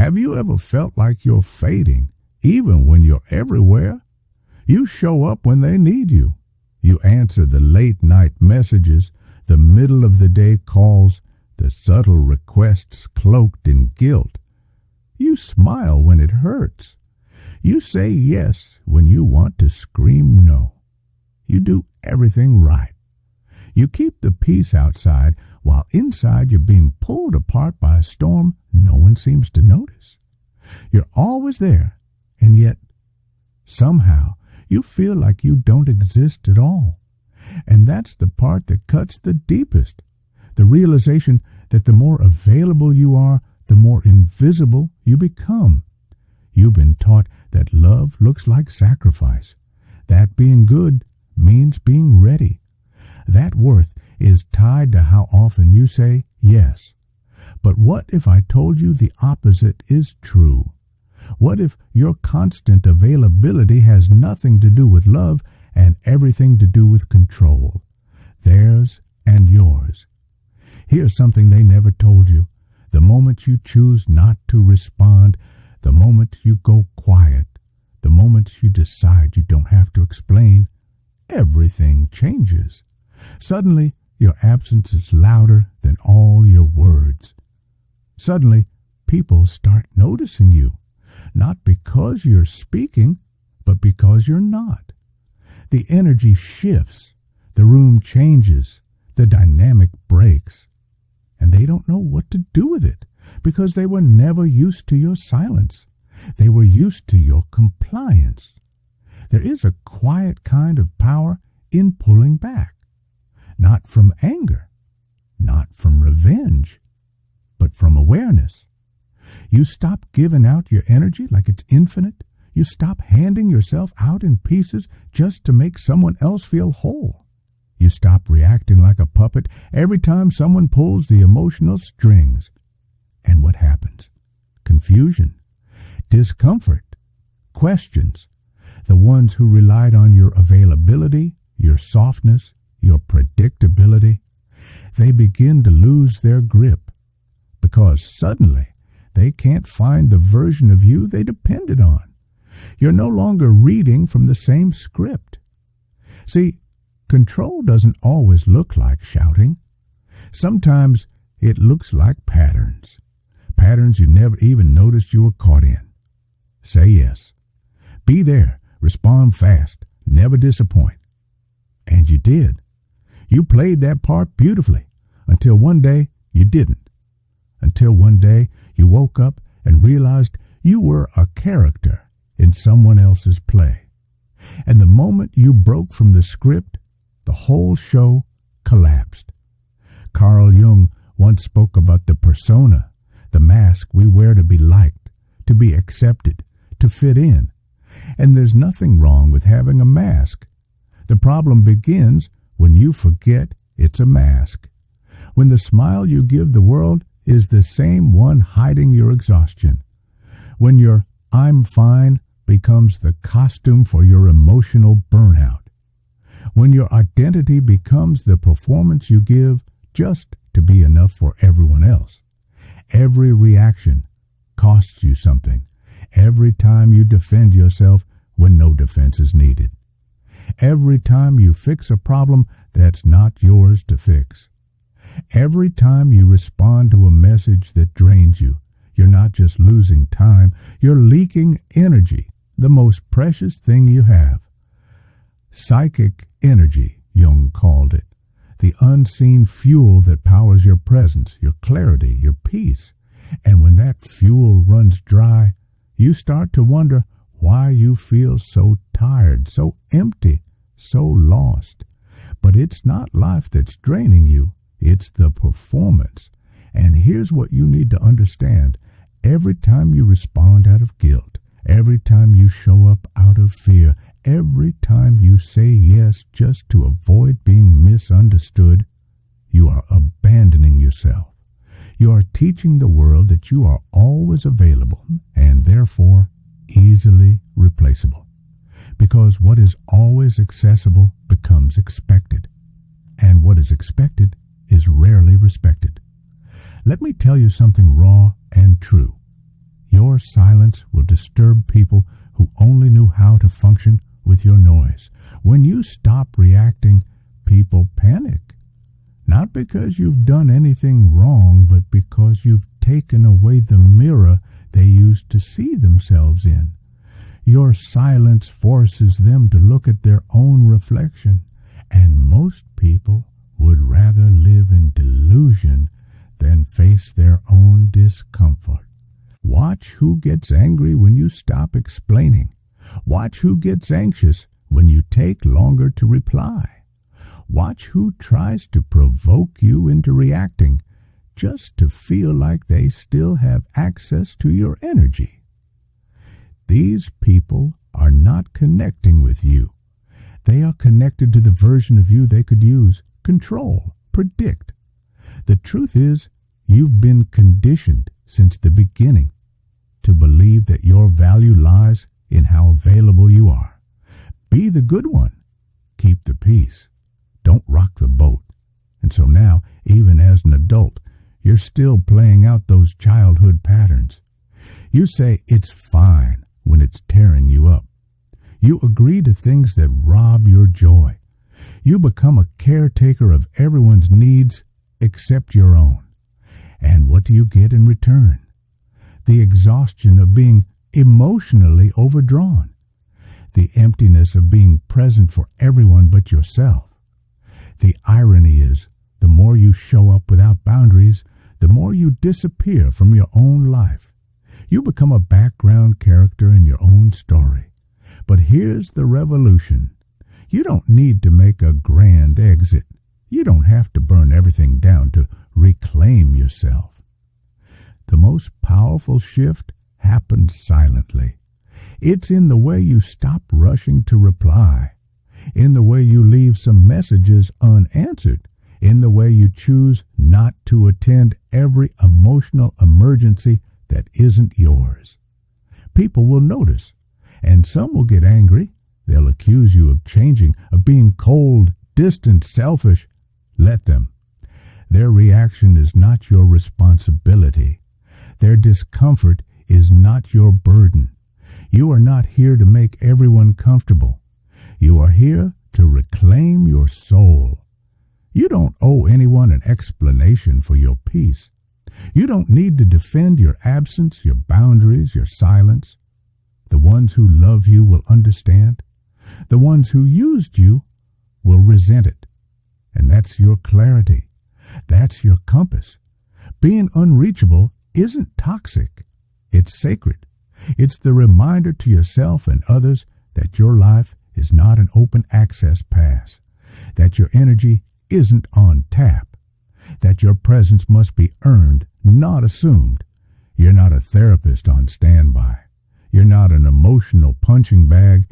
Have you ever felt like you're fading, even when you're everywhere? You show up when they need you. You answer the late-night messages, the middle-of-the-day calls, the subtle requests cloaked in guilt. You smile when it hurts. You say yes when you want to scream no. You do everything right. You keep the peace outside while inside you're being pulled apart by a storm no one seems to notice. You're always there, and yet somehow you feel like you don't exist at all. And that's the part that cuts the deepest. The realization that the more available you are, the more invisible you become. You've been taught that love looks like sacrifice. That being good means being ready. That worth is tied to how often you say yes. But what if I told you the opposite is true? What if your constant availability has nothing to do with love and everything to do with control? Theirs and yours. Here's something they never told you. The moment you choose not to respond, the moment you go quiet, the moment you decide you don't have to explain, everything changes. Suddenly, your absence is louder than all your words. Suddenly, people start noticing you, not because you're speaking, but because you're not. The energy shifts, the room changes, the dynamic breaks, and they don't know what to do with it because they were never used to your silence. They were used to your compliance. There is a quiet kind of power in pulling back, not from anger, not from revenge, but from awareness. You stop giving out your energy like it's infinite. You stop handing yourself out in pieces just to make someone else feel whole. You stop reacting like a puppet every time someone pulls the emotional strings. And what happens? Confusion, discomfort, questions. The ones who relied on your availability, your softness, your predictability, they begin to lose their grip because suddenly they can't find the version of you they depended on. You're no longer reading from the same script. See, control doesn't always look like shouting. Sometimes it looks like patterns. Patterns you never even noticed you were caught in. Say yes. Be there. Respond fast. Never disappoint. And you did. You played that part beautifully until one day you didn't. Until one day you woke up and realized you were a character in someone else's play. And the moment you broke from the script, the whole show collapsed. Carl Jung once spoke about the persona, the mask we wear to be liked, to be accepted, to fit in. And there's nothing wrong with having a mask. The problem begins when you forget it's a mask. When the smile you give the world is the same one hiding your exhaustion. When your "I'm fine" becomes the costume for your emotional burnout. When your identity becomes the performance you give just to be enough for everyone else. Every reaction costs you something. Every time you defend yourself when no defense is needed. Every time you fix a problem that's not yours to fix. Every time you respond to a message that drains you, you're not just losing time, you're leaking energy, the most precious thing you have. Psychic energy, Jung called it. The unseen fuel that powers your presence, your clarity, your peace. And when that fuel runs dry, you start to wonder why you feel so tired, so empty, so lost. But it's not life that's draining you. It's the performance. And here's what you need to understand. Every time you respond out of guilt, every time you show up out of fear, every time you say yes just to avoid being misunderstood, you are abandoning yourself. You are teaching the world that you are always available and therefore easily replaceable. Because what is always accessible becomes expected. And what is expected is rarely respected. Let me tell you something raw and true. Your your silence will disturb people who only knew how to function with your noise. When you stop reacting, people panic. Not because you've done anything wrong, but because you've taken away the mirror they used to see themselves in. Your silence forces them to look at their own reflection, and most people would rather live in delusion than face their own discomfort. Watch who gets angry when you stop explaining. Watch who gets anxious when you take longer to reply. Watch who tries to provoke you into reacting just to feel like they still have access to your energy. These people are not connecting with you. They are connected to the version of you they could use, control, predict. The truth is, you've been conditioned since the beginning to believe that your value lies in how available you are. Be the good one. Keep the peace. Don't rock the boat. And so now, even as an adult, you're still playing out those childhood patterns. You say it's fine when it's tearing you up. You agree to things that rob your joy. You become a caretaker of everyone's needs except your own. And what do you get in return? The exhaustion of being emotionally overdrawn. The emptiness of being present for everyone but yourself. The irony is, the more you show up without boundaries, the more you disappear from your own life. You become a background character in your own story. But here's the revolution. You don't need to make a grand exit. You don't have to burn everything down to reclaim yourself. The most powerful shift happens silently. It's in the way you stop rushing to reply, in the way you leave some messages unanswered, in the way you choose not to attend every emotional emergency that isn't yours. People will notice, and some will get angry. They'll accuse you of changing, of being cold, distant, selfish. Let them. Their reaction is not your responsibility. Their discomfort is not your burden. You are not here to make everyone comfortable. You are here to reclaim your soul. You don't owe anyone an explanation for your peace. You don't need to defend your absence, your boundaries, your silence. The ones who love you will understand. The ones who used you will resent it. And that's your clarity. That's your compass. Being unreachable isn't toxic. It's sacred. It's the reminder to yourself and others that your life is not an open access pass, that your energy isn't on tap, that your presence must be earned, not assumed. You're not a therapist on standby. You're not an emotional punching bag.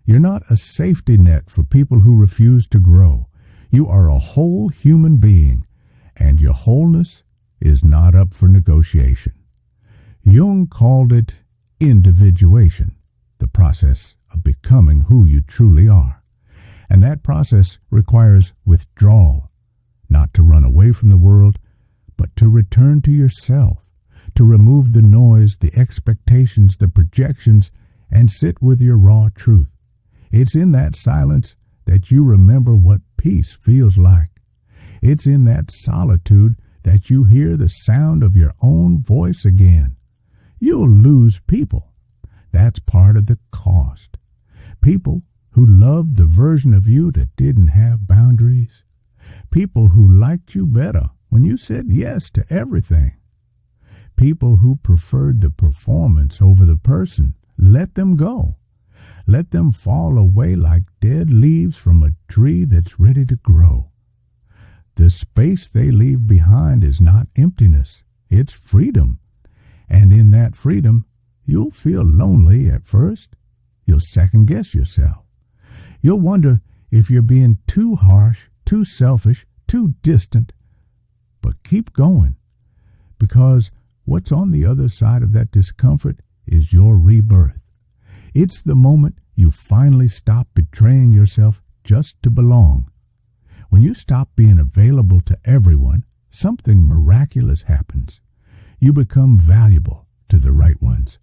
You're not a safety net for people who refuse to grow. You are a whole human being, and your wholeness is not up for negotiation. Jung called it individuation, the process of becoming who you truly are. And that process requires withdrawal, not to run away from the world, but to return to yourself, to remove the noise, the expectations, the projections, and sit with your raw truth. It's in that silence that you remember what peace feels like. It's in that solitude that you hear the sound of your own voice again. You'll lose people. That's part of the cost. People who loved the version of you that didn't have boundaries. People who liked you better when you said yes to everything. People who preferred the performance over the person. Let them go. Let them fall away like dead leaves from a tree that's ready to grow. The space they leave behind is not emptiness. It's freedom. And in that freedom, you'll feel lonely at first. You'll second guess yourself. You'll wonder if you're being too harsh, too selfish, too distant. But keep going, because what's on the other side of that discomfort is your rebirth. It's the moment you finally stop betraying yourself just to belong. When you stop being available to everyone, something miraculous happens. You become valuable to the right ones.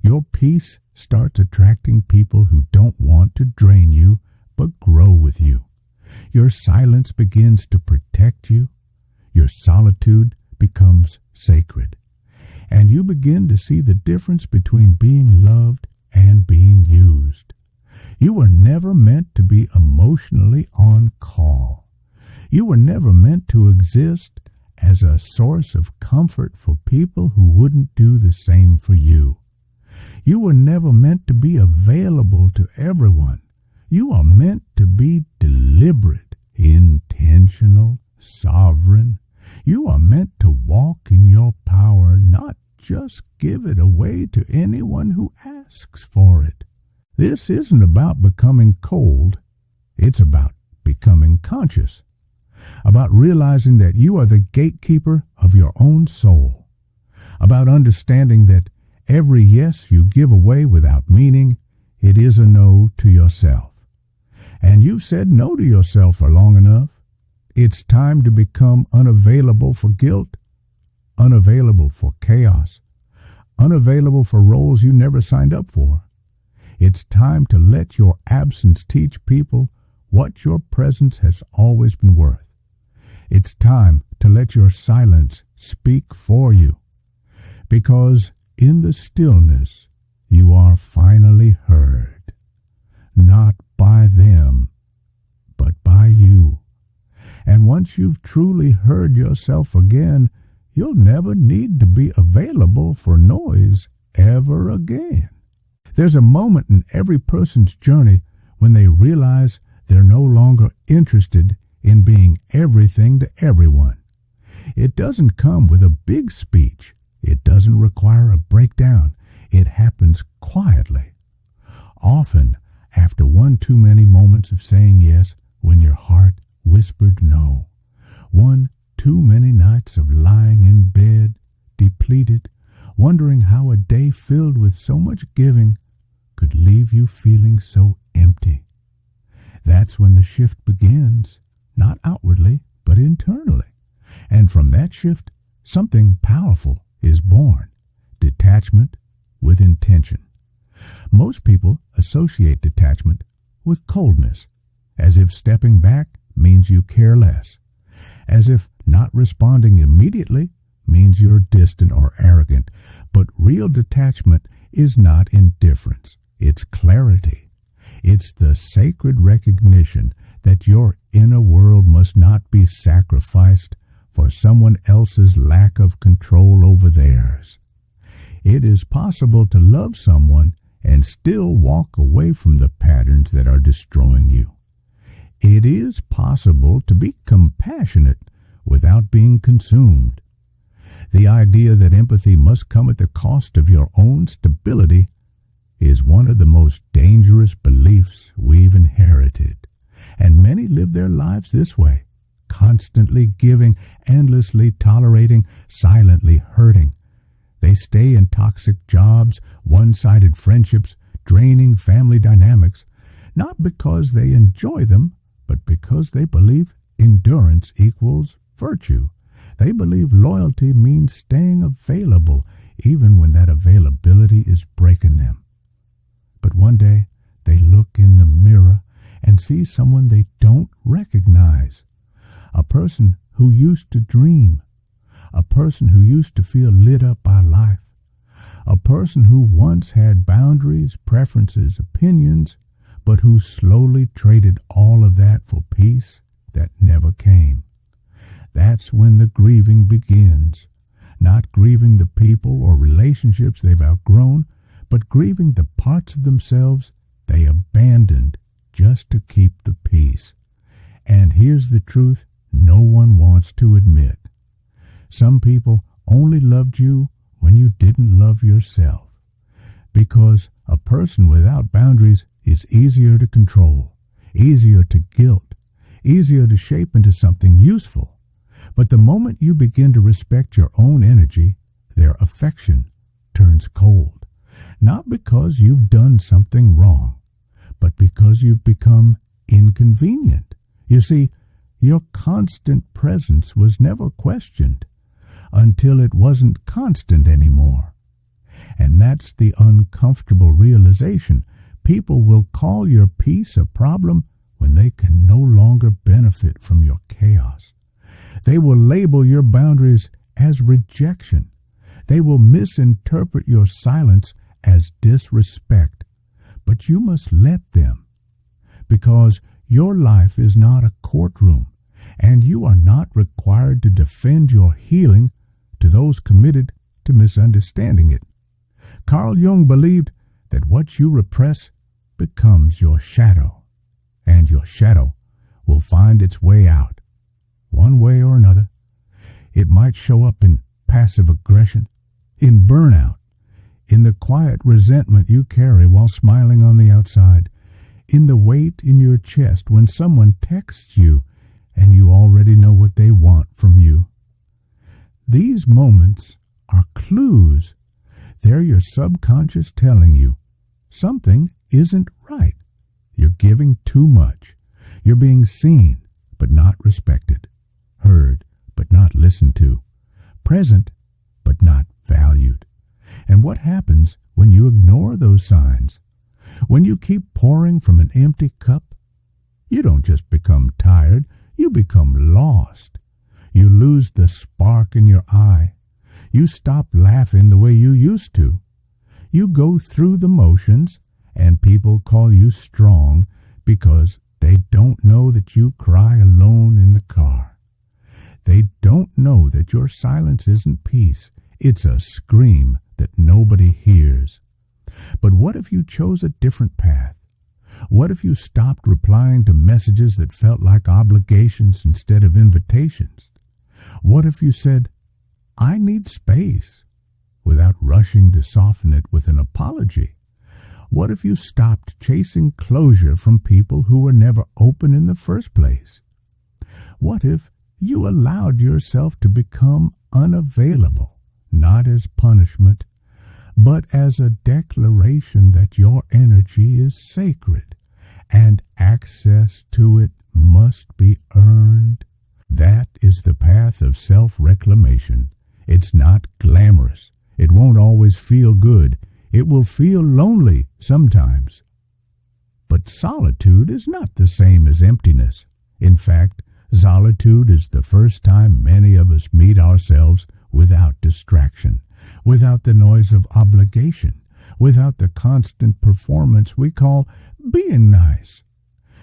Your peace starts attracting people who don't want to drain you, but grow with you. Your silence begins to protect you. Your solitude becomes sacred. And you begin to see the difference between being loved and being used. You were never meant to be emotionally on call. You were never meant to exist as a source of comfort for people who wouldn't do the same for you. You were never meant to be available to everyone. You are meant to be deliberate, intentional, sovereign. You are meant to walk in your power, not just give it away to anyone who asks for it. This isn't about becoming cold. It's about becoming conscious, about realizing that you are the gatekeeper of your own soul, about understanding that every yes you give away without meaning, it is a no to yourself. And you've said no to yourself for long enough. It's time to become unavailable for guilt, unavailable for chaos, unavailable for roles you never signed up for. It's time to let your absence teach people what your presence has always been worth. It's time to let your silence speak for you, because in the stillness you are finally heard, not by them, but by you. And once you've truly heard yourself again, you'll never need to be available for noise ever again. There's a moment in every person's journey when they realize they're no longer interested in being everything to everyone. It doesn't come with a big speech. It doesn't require a breakdown. It happens quietly. Often, after one too many moments of saying yes when your heart whispered no. One too many nights of lying in bed, depleted, wondering how a day filled with so much giving could leave you feeling so empty. That's when the shift begins, not outwardly, but internally. And from that shift, something powerful is born. Detachment with intention. Most people associate detachment with coldness, as if stepping back means you care less, as if not responding immediately means you're distant or arrogant. But real detachment is not indifference. It's clarity. It's the sacred recognition that your inner world must not be sacrificed for someone else's lack of control over theirs. It is possible to love someone and still walk away from the patterns that are destroying you. It is possible to be compassionate without being consumed. The idea that empathy must come at the cost of your own stability is one of the most dangerous beliefs we've inherited. And many live their lives this way, constantly giving, endlessly tolerating, silently hurting. They stay in toxic jobs, one-sided friendships, draining family dynamics, not because they enjoy them, but because they believe endurance equals virtue. They believe loyalty means staying available, even when that availability is breaking them. But one day, they look in the mirror and see someone they don't recognize. A person who used to dream. A person who used to feel lit up by life. A person who once had boundaries, preferences, opinions, but who slowly traded all of that for peace that never came. That's when the grieving begins. Not grieving the people or relationships they've outgrown, but grieving the parts of themselves they abandoned just to keep the peace. And here's the truth no one wants to admit. Some people only loved you when you didn't love yourself. Because a person without boundaries is easier to control, easier to guilt, easier to shape into something useful. But the moment you begin to respect your own energy, their affection turns cold. Not because you've done something wrong, but because you've become inconvenient. You see, your constant presence was never questioned until it wasn't constant anymore. And that's the uncomfortable realization. People will call your peace a problem when they can no longer benefit from your chaos. They will label your boundaries as rejection. They will misinterpret your silence as disrespect. But you must let them, because your life is not a courtroom, and you are not required to defend your healing to those committed to misunderstanding it. Carl Jung believed that what you repress becomes your shadow, and your shadow will find its way out, one way or another. It might show up in passive aggression, in burnout, in the quiet resentment you carry while smiling on the outside, in the weight in your chest when someone texts you and you already know what they want from you. These moments are clues. They're your subconscious telling you something isn't right. You're giving too much. You're being seen but not respected, heard but not listened to, present but not valued. And what happens when you ignore those signs? When you keep pouring from an empty cup, you don't just become tired, you become lost. You lose the spark in your eye. You stop laughing the way you used to. You go through the motions, and people call you strong because they don't know that you cry alone in the car. They don't know that your silence isn't peace. It's a scream that nobody hears. But what if you chose a different path? What if you stopped replying to messages that felt like obligations instead of invitations? What if you said, "I need space," without rushing to soften it with an apology? What if you stopped chasing closure from people who were never open in the first place? What if you allowed yourself to become unavailable, not as punishment, but as a declaration that your energy is sacred and access to it must be earned? That is the path of self-reclamation. It's not glamorous. It won't always feel good. It will feel lonely sometimes. But solitude is not the same as emptiness. In fact, solitude is the first time many of us meet ourselves without distraction, without the noise of obligation, without the constant performance we call being nice.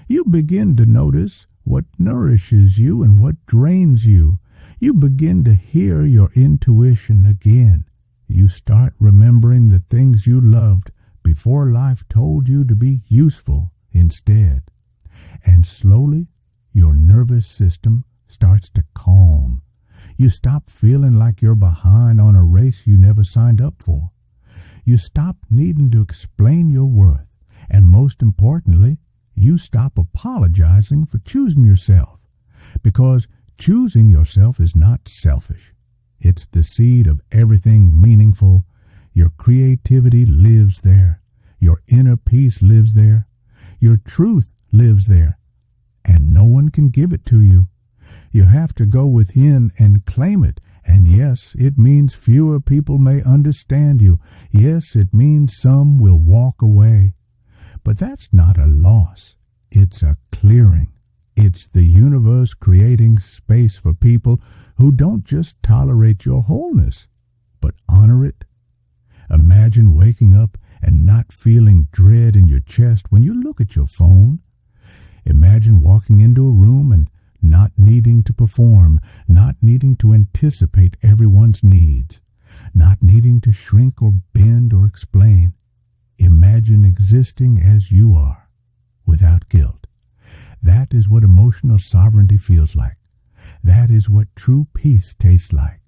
You begin to notice what nourishes you and what drains you. You begin to hear your intuition again. You start remembering the things you loved before life told you to be useful instead. And slowly, your nervous system starts to calm. You stop feeling like you're behind on a race you never signed up for. You stop needing to explain your worth. And most importantly, you stop apologizing for choosing yourself. Because choosing yourself is not selfish. It's the seed of everything meaningful. Your creativity lives there. Your inner peace lives there. Your truth lives there. And no one can give it to you. You have to go within and claim it. And yes, it means fewer people may understand you. Yes, it means some will walk away. But that's not a loss. It's a clearing. It's the universe creating space for people who don't just tolerate your wholeness, but honor it. Imagine waking up and not feeling dread in your chest when you look at your phone. Imagine walking into a room and not needing to perform, not needing to anticipate everyone's needs, not needing to shrink or bend or explain. Imagine existing as you are, without guilt. That is what emotional sovereignty feels like. That is what true peace tastes like.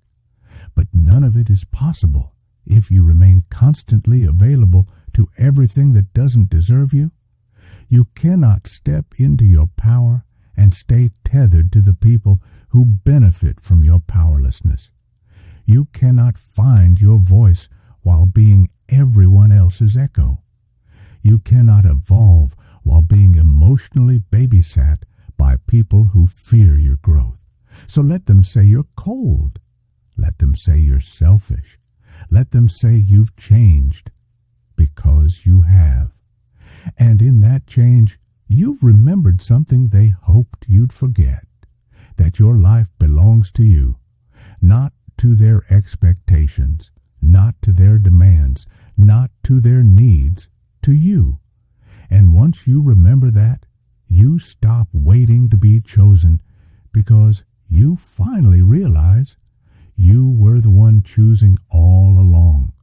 But none of it is possible if you remain constantly available to everything that doesn't deserve you. You cannot step into your power and stay tethered to the people who benefit from your powerlessness. You cannot find your voice while being everyone else's echo. You cannot evolve while being emotionally babysat by people who fear your growth. So let them say you're cold. Let them say you're selfish. Let them say you've changed, because you have. And in that change, you've remembered something they hoped you'd forget, that your life belongs to you, not to their expectations, not to their demands, not to their needs, to you. And once you remember that, you stop waiting to be chosen, because you finally realize you were the one choosing all along.